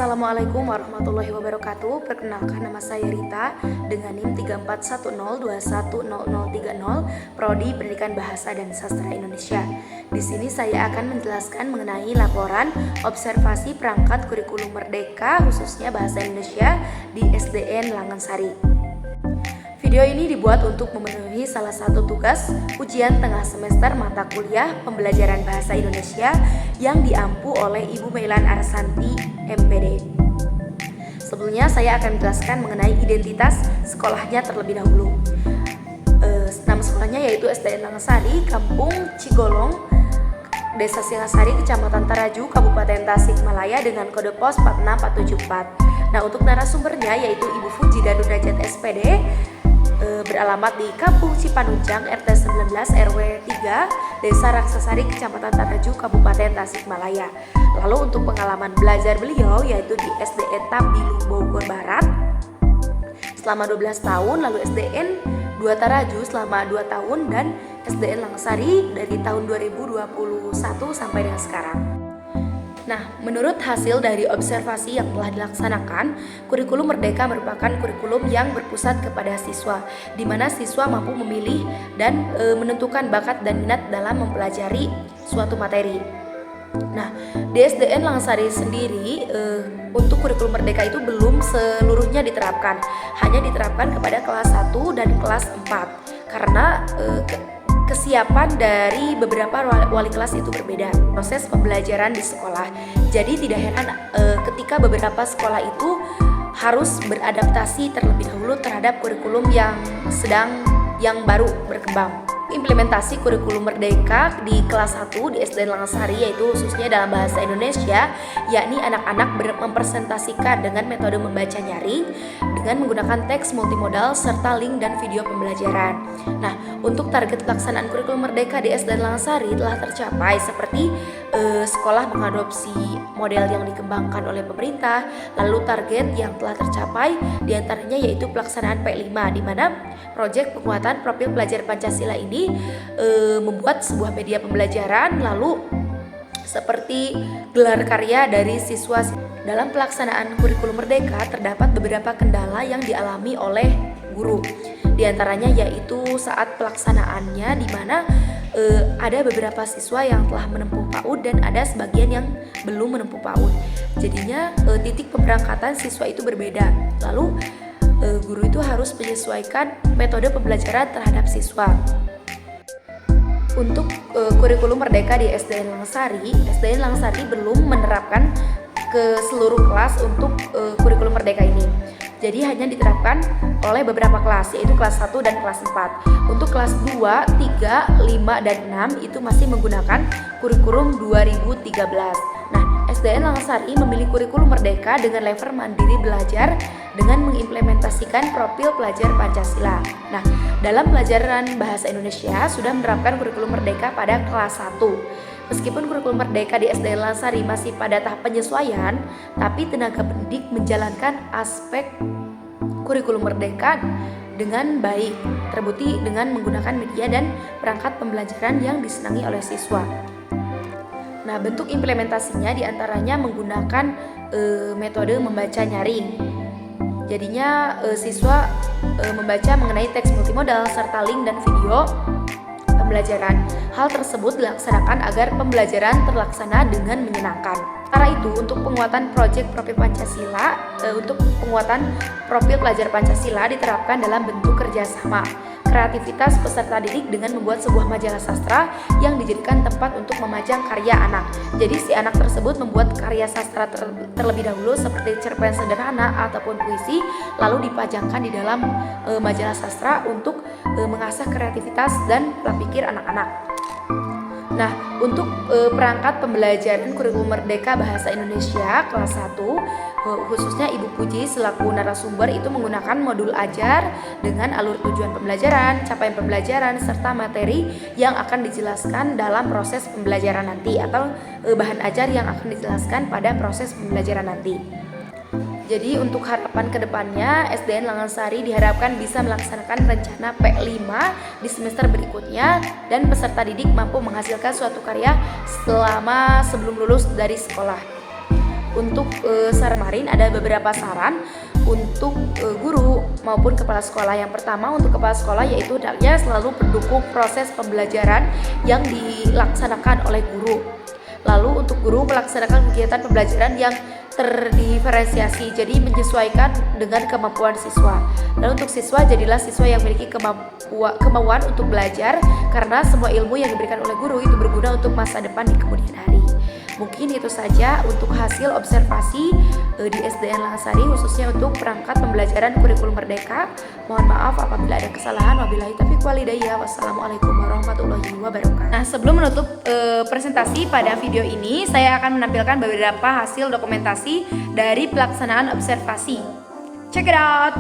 Assalamualaikum warahmatullahi wabarakatuh. Perkenalkan, nama saya Rita dengan NIM 3410210030, Prodi Pendidikan Bahasa dan Sastra Indonesia. Di sini saya akan menjelaskan mengenai laporan observasi perangkat kurikulum merdeka khususnya Bahasa Indonesia di SDN Langgensari. Video ini dibuat untuk memenuhi salah satu tugas ujian tengah semester mata kuliah pembelajaran Bahasa Indonesia yang diampu oleh Ibu Meilan Arsanti, MPD. Sebelumnya saya akan menjelaskan mengenai identitas sekolahnya terlebih dahulu. Nama sekolahnya yaitu SDN Langgensari, Kampung Cigolong, Desa Singasari, Kecamatan Taraju, Kabupaten Tasikmalaya dengan kode pos 46474. Nah, untuk narasumbernya yaitu Ibu Fuji Darunajat SPD, beralamat di Kampung Cipanunjang, RT 19 RW 3, Desa Raksasari, Kecamatan Taraju, Kabupaten Tasikmalaya. Lalu untuk pengalaman belajar beliau yaitu di SDN Tambilu, Bogor Barat selama 12 tahun, lalu SDN 2 Taraju selama 2 tahun, dan SDN Langgensari dari tahun 2021 sampai dengan sekarang. Nah, menurut hasil dari observasi yang telah dilaksanakan, kurikulum merdeka merupakan kurikulum yang berpusat kepada siswa, di mana siswa mampu memilih dan menentukan bakat dan minat dalam mempelajari suatu materi. Nah, di SDN Langgensari sendiri untuk kurikulum merdeka itu belum seluruhnya diterapkan, hanya diterapkan kepada kelas 1 dan kelas 4 karena kesiapan dari beberapa wali kelas itu berbeda proses pembelajaran di sekolah. Jadi tidak heran ketika beberapa sekolah itu harus beradaptasi terlebih dahulu terhadap kurikulum yang baru berkembang. Implementasi kurikulum merdeka di kelas 1 di SDN Langgensari yaitu khususnya dalam bahasa Indonesia, yakni anak-anak mempresentasikan dengan metode membaca nyaring dengan menggunakan teks multimodal serta link dan video pembelajaran. Nah, untuk target pelaksanaan kurikulum merdeka di SDN Langgensari telah tercapai seperti sekolah mengadopsi model yang dikembangkan oleh pemerintah. Lalu target yang telah tercapai diantaranya yaitu pelaksanaan P5, di mana proyek penguatan profil pelajar Pancasila ini membuat sebuah media pembelajaran, lalu seperti gelar karya dari siswa. Dalam pelaksanaan kurikulum merdeka terdapat beberapa kendala yang dialami oleh guru. Di antaranya yaitu saat pelaksanaannya, di mana ada beberapa siswa yang telah menempuh PAUD dan ada sebagian yang belum menempuh PAUD. Jadinya titik pemberangkatan siswa itu berbeda. Lalu guru itu harus menyesuaikan metode pembelajaran terhadap siswa. Untuk kurikulum merdeka di SDN Langgensari belum menerapkan ke seluruh kelas untuk kurikulum merdeka ini. Jadi hanya diterapkan oleh beberapa kelas, yaitu kelas 1 dan kelas 4. Untuk kelas 2, 3, 5, dan 6 itu masih menggunakan kurikulum 2013. Nah, SDN Langgensari memilih kurikulum merdeka dengan level mandiri belajar dengan mengimplementasikan profil pelajar Pancasila. Nah, dalam pelajaran Bahasa Indonesia sudah menerapkan kurikulum merdeka pada kelas 1. Meskipun kurikulum merdeka di SDN Langgensari masih pada tahap penyesuaian, tapi tenaga pendidik menjalankan aspek kurikulum merdeka dengan baik, terbukti dengan menggunakan media dan perangkat pembelajaran yang disenangi oleh siswa. Nah, bentuk implementasinya diantaranya menggunakan metode membaca nyaring. Jadinya siswa membaca mengenai teks multimodal serta link dan video pembelajaran. Hal tersebut dilaksanakan agar pembelajaran terlaksana dengan menyenangkan. Sementara itu, untuk penguatan proyek profil Pancasila, untuk penguatan profil pelajar Pancasila diterapkan dalam bentuk kerjasama, kreativitas peserta didik dengan membuat sebuah majalah sastra yang dijadikan tempat untuk memajang karya anak. Jadi si anak tersebut membuat karya sastra terlebih dahulu seperti cerpen sederhana ataupun puisi, lalu dipajangkan di dalam majalah sastra untuk mengasah kreativitas dan pola pikir anak-anak. Nah, untuk perangkat pembelajaran kurikulum merdeka Bahasa Indonesia kelas 1, khususnya Ibu Puji selaku narasumber itu menggunakan modul ajar dengan alur tujuan pembelajaran, capaian pembelajaran, serta materi yang akan dijelaskan dalam proses pembelajaran nanti atau bahan ajar yang akan dijelaskan pada proses pembelajaran nanti. Jadi untuk harapan kedepannya, SDN Langgensari diharapkan bisa melaksanakan rencana P5 di semester berikutnya dan peserta didik mampu menghasilkan suatu karya sebelum lulus dari sekolah. Untuk saran kemarin ada beberapa saran untuk guru maupun kepala sekolah. Yang pertama untuk kepala sekolah yaitu hendaknya selalu mendukung proses pembelajaran yang dilaksanakan oleh guru. Lalu untuk guru melaksanakan kegiatan pembelajaran yang terdiferensiasi, jadi menyesuaikan dengan kemampuan siswa. Lalu untuk siswa, jadilah siswa yang memiliki kemauan untuk belajar, karena semua ilmu yang diberikan oleh guru itu berguna untuk masa depan di kemudian hari. Mungkin itu saja untuk hasil observasi di SDN Langasari, khususnya untuk perangkat pembelajaran kurikulum merdeka. Mohon maaf apabila ada kesalahan. Wabillahi taufiq wal hidayah. Wassalamualaikum warahmatullahi wabarakatuh. Nah, sebelum menutup presentasi pada video ini, saya akan menampilkan beberapa hasil dokumentasi dari pelaksanaan observasi. Check it out.